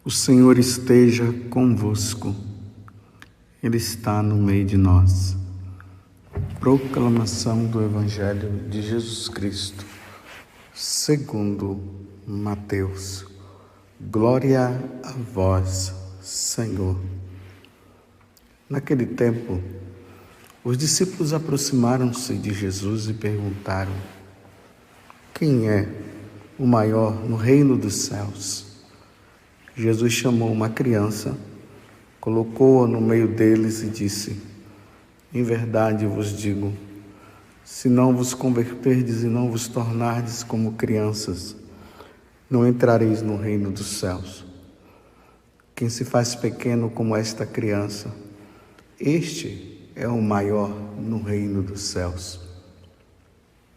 O Senhor esteja convosco, Ele está no meio de nós. Proclamação do Evangelho de Jesus Cristo, segundo Mateus. Glória a vós, Senhor. Naquele tempo, os discípulos aproximaram-se de Jesus e perguntaram: quem é o maior no reino dos céus? Jesus chamou uma criança, colocou-a no meio deles e disse: em verdade vos digo, se não vos converterdes e não vos tornardes como crianças, não entrareis no reino dos céus. Quem se faz pequeno como esta criança, este é o maior no reino dos céus.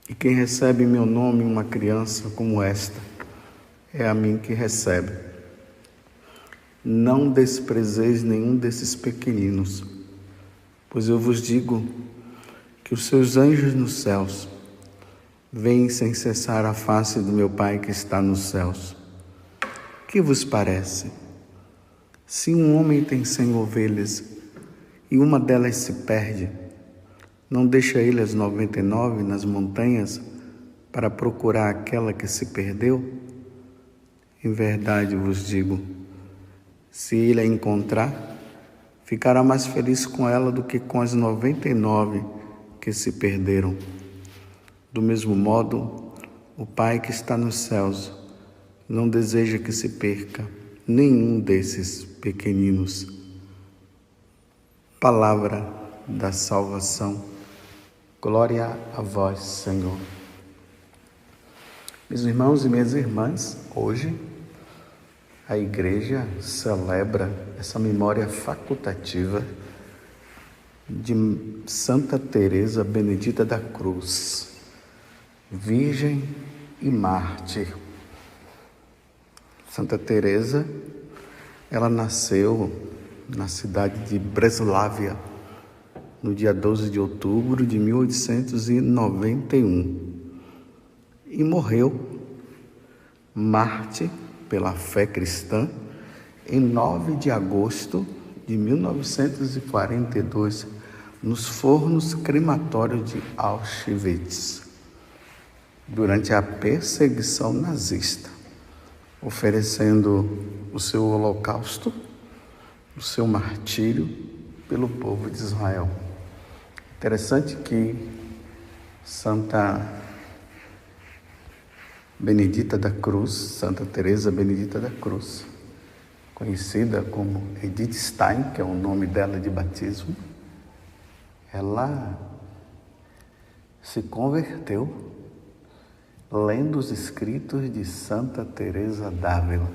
E quem recebe em meu nome uma criança como esta, é a mim que recebe. Não desprezeis nenhum desses pequeninos, pois eu vos digo que os seus anjos nos céus veem sem cessar a face do meu Pai que está nos céus. Que vos parece? Se um homem tem 100 ovelhas e uma delas se perde, não deixa ele as 99 nas montanhas para procurar aquela que se perdeu? Em verdade vos digo, se ele a encontrar, ficará mais feliz com ela do que com as 99 que se perderam. Do mesmo modo, o Pai que está nos céus não deseja que se perca nenhum desses pequeninos. Palavra da salvação. Glória a vós, Senhor. Meus irmãos e minhas irmãs, hoje a Igreja celebra essa memória facultativa de Santa Teresa Benedita da Cruz, Virgem e Mártir. Santa Teresa, ela nasceu na cidade de Breslávia, no dia 12 de outubro de 1891, e morreu mártir pela fé cristã, em 9 de agosto de 1942, nos fornos crematórios de Auschwitz, durante a perseguição nazista, oferecendo o seu holocausto, o seu martírio pelo povo de Israel. Interessante que Santa Benedita da Cruz, Santa Teresa Benedita da Cruz, conhecida como Edith Stein, que é o nome dela de batismo, ela se converteu lendo os escritos de Santa Teresa d'Ávila.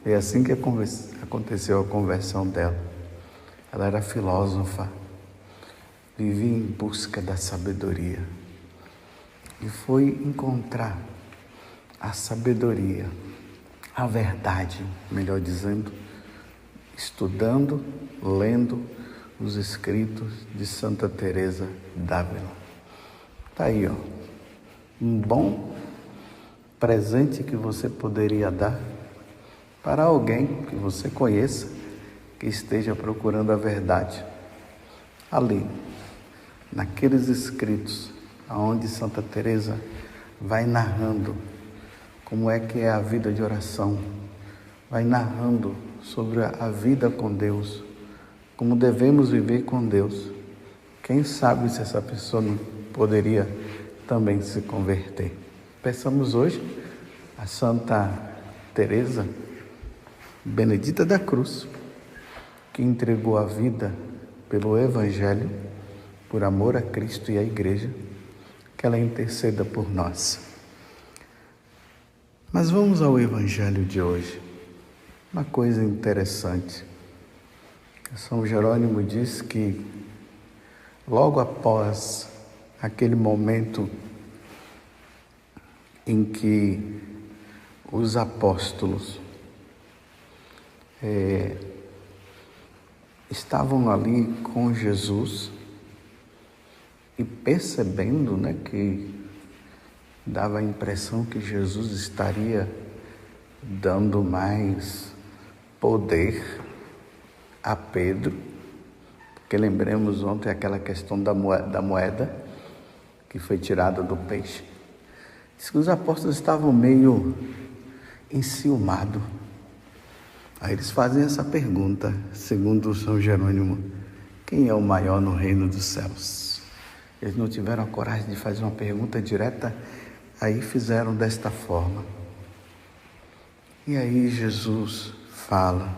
Foi assim que aconteceu a conversão dela. Ela era filósofa, vivia em busca da sabedoria e foi encontrar a sabedoria, a verdade, melhor dizendo, estudando, lendo os escritos de Santa Teresa d'Ávila. Está aí, um bom presente que você poderia dar para alguém que você conheça, que esteja procurando a verdade. Ali, naqueles escritos, onde Santa Teresa vai narrando como é que é a vida de oração, vai narrando sobre a vida com Deus, como devemos viver com Deus. Quem sabe se essa pessoa não poderia também se converter. Peçamos hoje a Santa Teresa Benedita da Cruz, que entregou a vida pelo Evangelho, por amor a Cristo e à Igreja, que ela interceda por nós. Mas vamos ao Evangelho de hoje. Uma coisa interessante. São Jerônimo diz que logo após aquele momento em que os apóstolos estavam ali com Jesus e percebendo, que dava a impressão que Jesus estaria dando mais poder a Pedro, porque lembremos ontem aquela questão da moeda que foi tirada do peixe. Diz que os apóstolos estavam meio enciumados. Aí eles fazem essa pergunta, segundo São Jerônimo: quem é o maior no reino dos céus? Eles não tiveram a coragem de fazer uma pergunta direta, aí fizeram desta forma. E aí Jesus fala,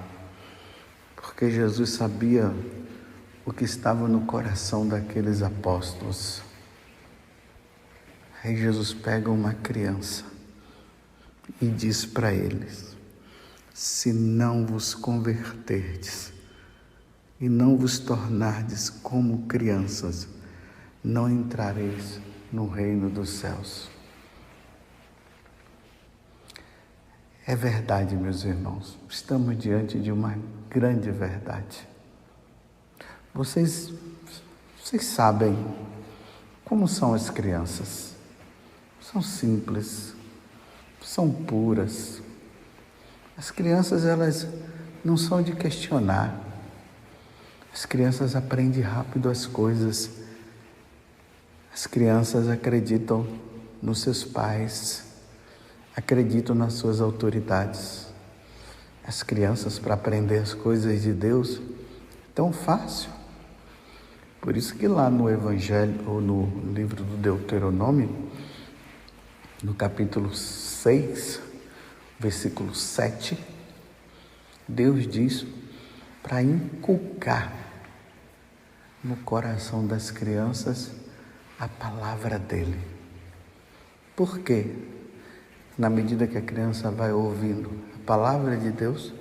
porque Jesus sabia o que estava no coração daqueles apóstolos. Aí Jesus pega uma criança e diz para eles: se não vos converterdes e não vos tornardes como crianças, não entrareis no reino dos céus. É verdade, meus irmãos, estamos diante de uma grande verdade. Vocês sabem como são as crianças. São simples, são puras. As crianças, elas não são de questionar. As crianças aprendem rápido as coisas. As crianças acreditam nos seus pais, acreditam nas suas autoridades. As crianças, para aprender as coisas de Deus, é tão fácil. Por isso que lá no Evangelho, ou no livro do Deuteronômio, no capítulo 6, versículo 7, Deus diz para inculcar no coração das crianças a palavra dele. Por quê? Na medida que a criança vai ouvindo a palavra de Deus,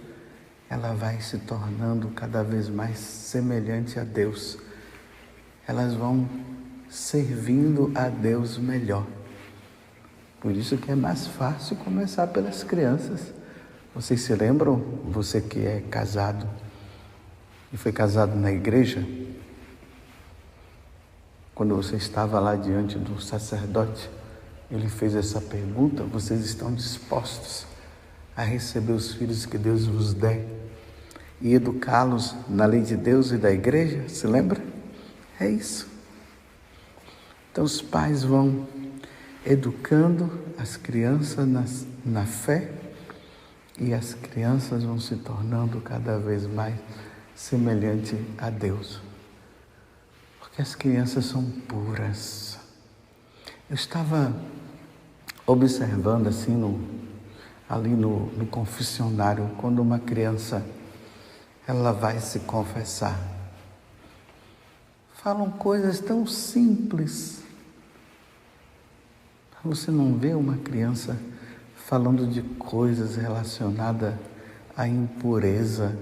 ela vai se tornando cada vez mais semelhante a Deus. Elas vão servindo a Deus melhor. Por isso que é mais fácil começar pelas crianças. Vocês se lembram, você que é casado e foi casado na igreja, quando você estava lá diante do sacerdote, ele fez essa pergunta: vocês estão dispostos a receber os filhos que Deus vos der e educá-los na lei de Deus e da igreja? Se lembra? É isso. Então os pais vão educando as crianças na fé, e as crianças vão se tornando cada vez mais semelhante a Deus. Porque as crianças são puras. Eu estava observando assim ali no confessionário, quando uma criança ela vai se confessar. Falam coisas tão simples. Você não vê uma criança falando de coisas relacionadas à impureza.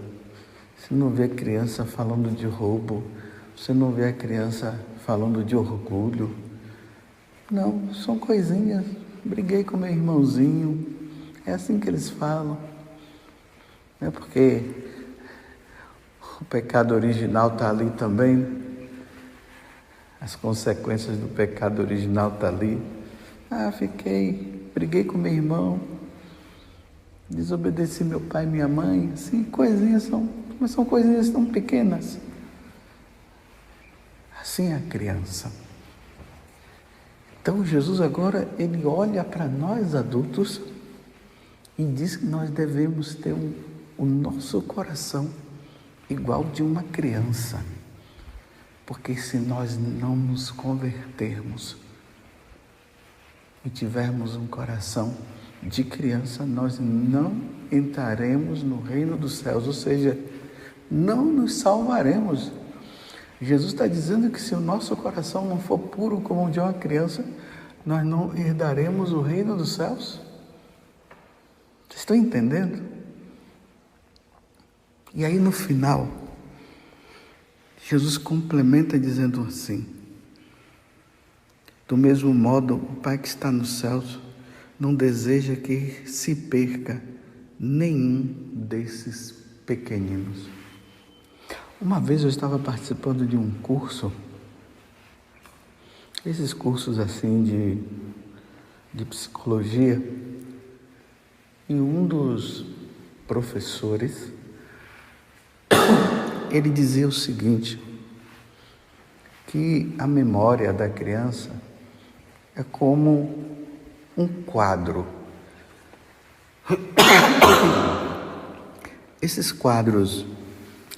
Você não vê a criança falando de roubo. Você não vê a criança falando de orgulho. Não, são coisinhas. Briguei com meu irmãozinho. É assim que eles falam. É porque o pecado original está ali também. As consequências do pecado original estão ali. Briguei com meu irmão, desobedeci meu pai e minha mãe. Assim, mas são coisinhas tão pequenas. Assim é a criança. Então Jesus agora, ele olha para nós adultos e diz que nós devemos ter o nosso coração igual de uma criança. Porque se nós não nos convertermos e tivermos um coração de criança, nós não entraremos no reino dos céus, ou seja, não nos salvaremos. Jesus está dizendo que se o nosso coração não for puro como o de uma criança, nós não herdaremos o reino dos céus. Vocês estão entendendo? E aí no final, Jesus complementa dizendo assim: do mesmo modo, o Pai que está nos céus não deseja que se perca nenhum desses pequeninos. Uma vez eu estava participando de um curso, esses cursos assim de psicologia, e um dos professores, ele dizia o seguinte, que a memória da criança é como um quadro. Esses quadros,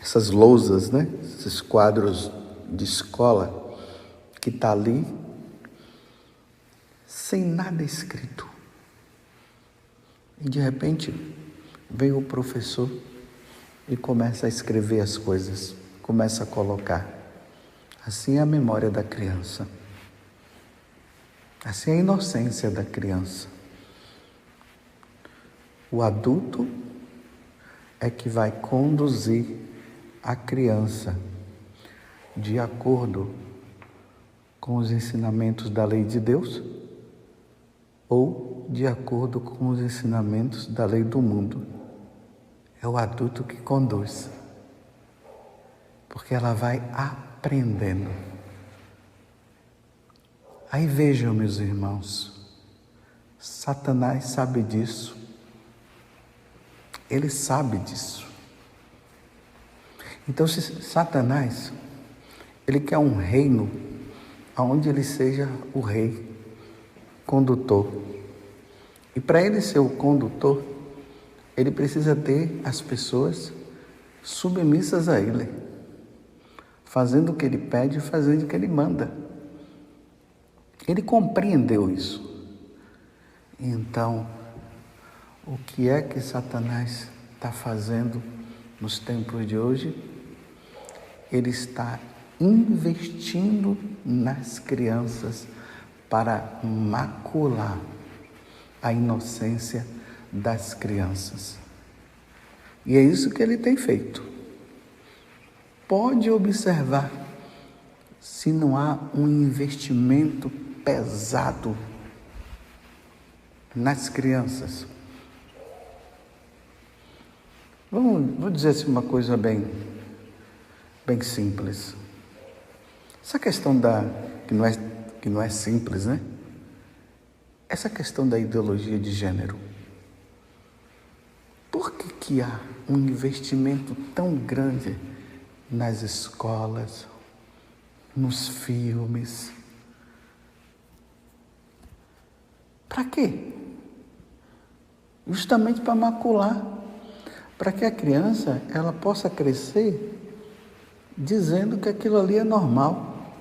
essas lousas, né? Esses quadros de escola que está ali, sem nada escrito. E de repente vem o professor e começa a escrever as coisas, começa a colocar. Assim é a memória da criança. Assim é a inocência da criança. O adulto é que vai conduzir a criança de acordo com os ensinamentos da lei de Deus ou de acordo com os ensinamentos da lei do mundo. É o adulto que conduz, porque ela vai aprendendo. Aí vejam, meus irmãos, Satanás sabe disso. Ele sabe disso. Então, se Satanás, ele quer um reino onde ele seja o rei, condutor. E para ele ser o condutor, ele precisa ter as pessoas submissas a ele, fazendo o que ele pede e fazendo o que ele manda. Ele compreendeu isso. Então, o que é que Satanás está fazendo nos tempos de hoje? Ele está investindo nas crianças para macular a inocência das crianças. E é isso que ele tem feito. Pode observar se não há um investimento pesado nas crianças. Vou dizer assim uma coisa bem simples. Essa questão que não é simples, né? Essa questão da ideologia de gênero. Por que há um investimento tão grande nas escolas, nos filmes? Para quê? Justamente para macular. Para que a criança ela possa crescer dizendo que aquilo ali é normal.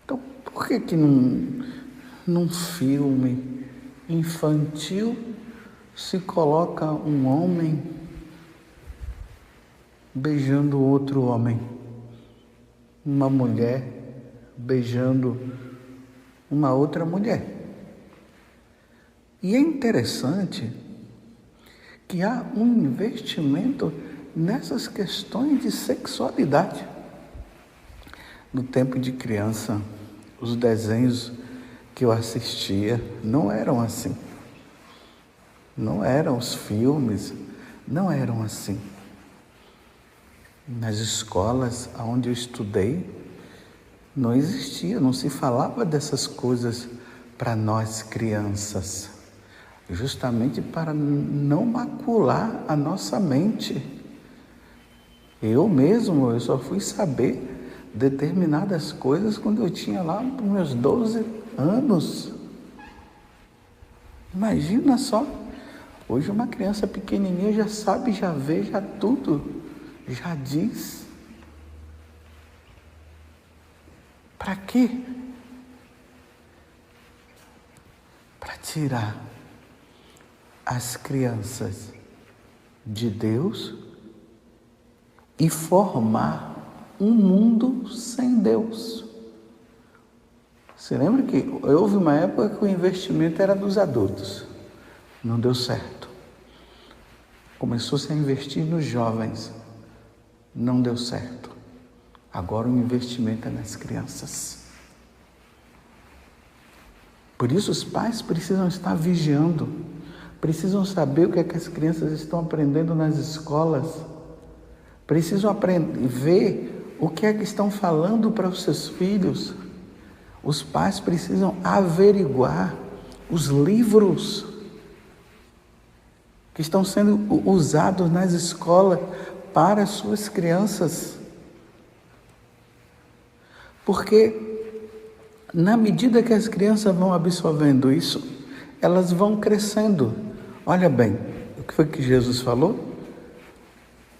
Então, por que num filme infantil se coloca um homem beijando outro homem, uma mulher beijando uma outra mulher? E é interessante que há um investimento nessas questões de sexualidade. No tempo de criança, os desenhos que eu assistia não eram assim. Não eram os filmes, não eram assim. Nas escolas onde eu estudei, não existia, não se falava dessas coisas para nós crianças. Justamente para não macular a nossa mente. Eu só fui saber determinadas coisas quando eu tinha lá meus 12 anos. Imagina só, hoje uma criança pequenininha já sabe, já vê, já tudo, já diz. Para quê? Para tirar as crianças de Deus e formar um mundo sem Deus. Você lembra que houve uma época que o investimento era dos adultos, não deu certo. Começou-se a investir nos jovens, não deu certo. Agora o investimento é nas crianças. Por isso os pais precisam estar vigiando, precisam saber o que é que as crianças estão aprendendo nas escolas, precisam ver o que é que estão falando para os seus filhos. Os pais precisam averiguar os livros que estão sendo usados nas escolas para as suas crianças. Porque na medida que as crianças vão absorvendo isso, elas vão crescendo. Olha bem, o que foi que Jesus falou?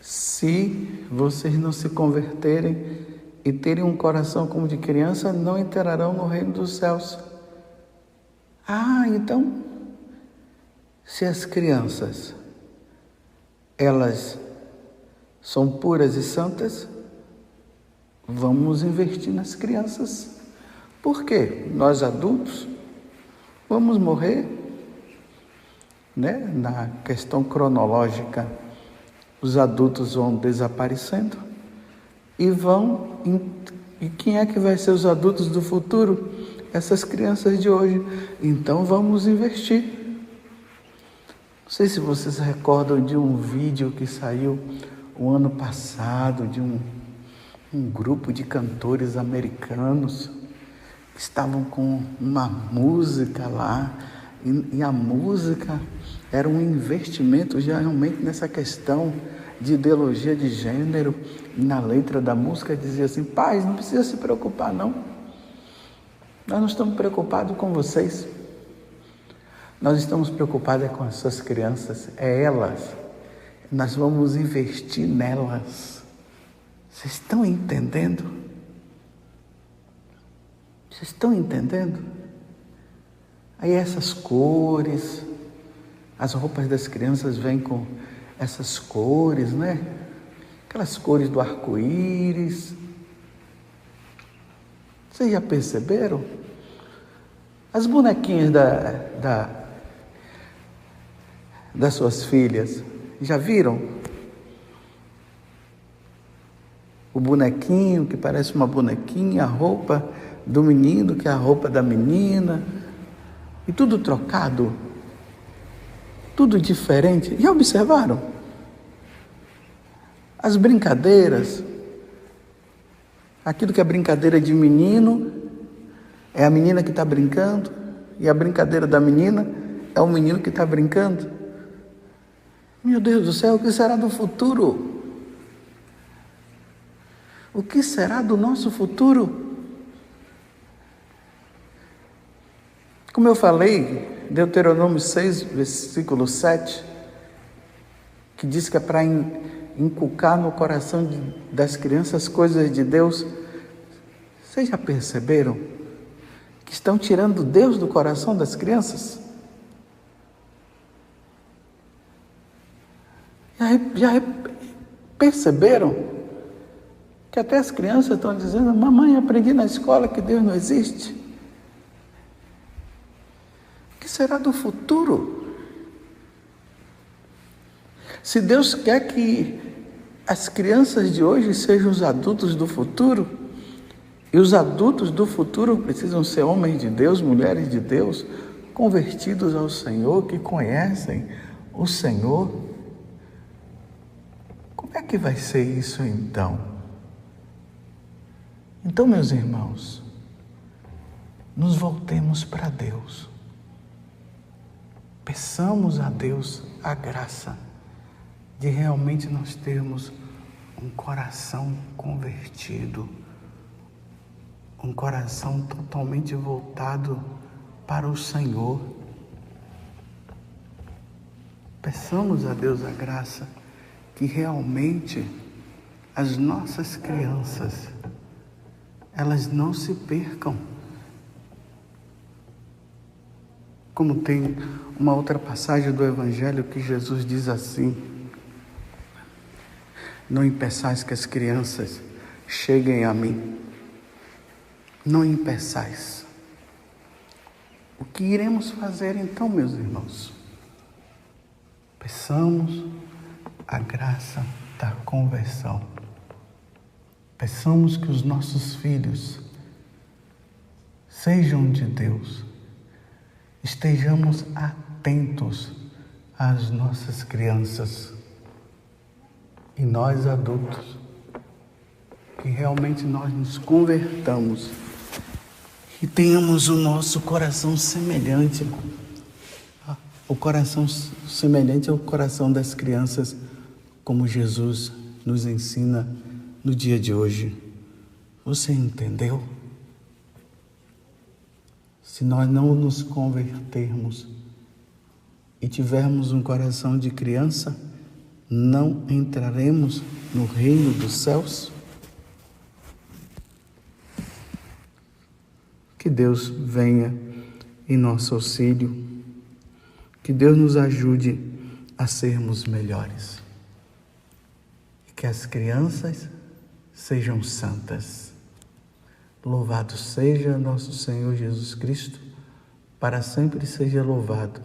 Se vocês não se converterem e terem um coração como de criança, não entrarão no reino dos céus. Então, se as crianças, elas são puras e santas, vamos investir nas crianças. Por quê? Nós adultos vamos morrer, né? Na questão cronológica, os adultos vão desaparecendo e quem é que vai ser os adultos do futuro? Essas crianças de hoje. Então vamos investir. Não sei se vocês recordam de um vídeo que saiu o ano passado de um grupo de cantores americanos que estavam com uma música lá e a música era um investimento já realmente nessa questão de ideologia de gênero. E na letra da música dizia assim: pais, não precisa se preocupar não, nós não estamos preocupados com vocês, nós estamos preocupados com as suas crianças, elas, nós vamos investir nelas. Vocês estão entendendo? Vocês estão entendendo? Aí essas cores, as roupas das crianças vêm com essas cores, né? Aquelas cores do arco-íris. Vocês já perceberam? As bonequinhas das suas filhas, já viram? O bonequinho que parece uma bonequinha, a roupa do menino que é a roupa da menina, e tudo trocado, tudo diferente. Já observaram? As brincadeiras, aquilo que é brincadeira de menino, é a menina que está brincando, e a brincadeira da menina é o menino que está brincando. Meu Deus do céu, o que será do futuro? O que será do nosso futuro? Como eu falei, Deuteronômio 6, versículo 7, que diz que é para inculcar no coração das crianças coisas de Deus. Vocês já perceberam que estão tirando Deus do coração das crianças? Já perceberam que até as crianças estão dizendo: mamãe, aprendi na escola que Deus não existe? O que será do futuro? Se Deus quer que as crianças de hoje sejam os adultos do futuro, e os adultos do futuro precisam ser homens de Deus, mulheres de Deus, convertidos ao Senhor, que conhecem o Senhor, como é que vai ser isso então? Então, meus irmãos, nos voltemos para Deus. Peçamos a Deus a graça de realmente nós termos um coração convertido, um coração totalmente voltado para o Senhor. Peçamos a Deus a graça que realmente as nossas crianças, elas não se percam. Como tem uma outra passagem do Evangelho que Jesus diz assim: não impeçais que as crianças cheguem a mim. Não impeçais. O que iremos fazer então, meus irmãos? Peçamos a graça da conversão. Peçamos que os nossos filhos sejam de Deus. Estejamos atentos às nossas crianças. E nós adultos, que realmente nós nos convertamos e tenhamos o nosso coração semelhante. O coração semelhante ao coração das crianças, como Jesus nos ensina no dia de hoje. Você entendeu? Se nós não nos convertermos e tivermos um coração de criança, não entraremos no reino dos céus? Que Deus venha em nosso auxílio, que Deus nos ajude a sermos melhores e que as crianças sejam santas. Louvado seja nosso Senhor Jesus Cristo, para sempre seja louvado,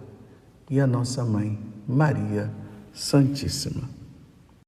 e a nossa Mãe, Maria Santíssima.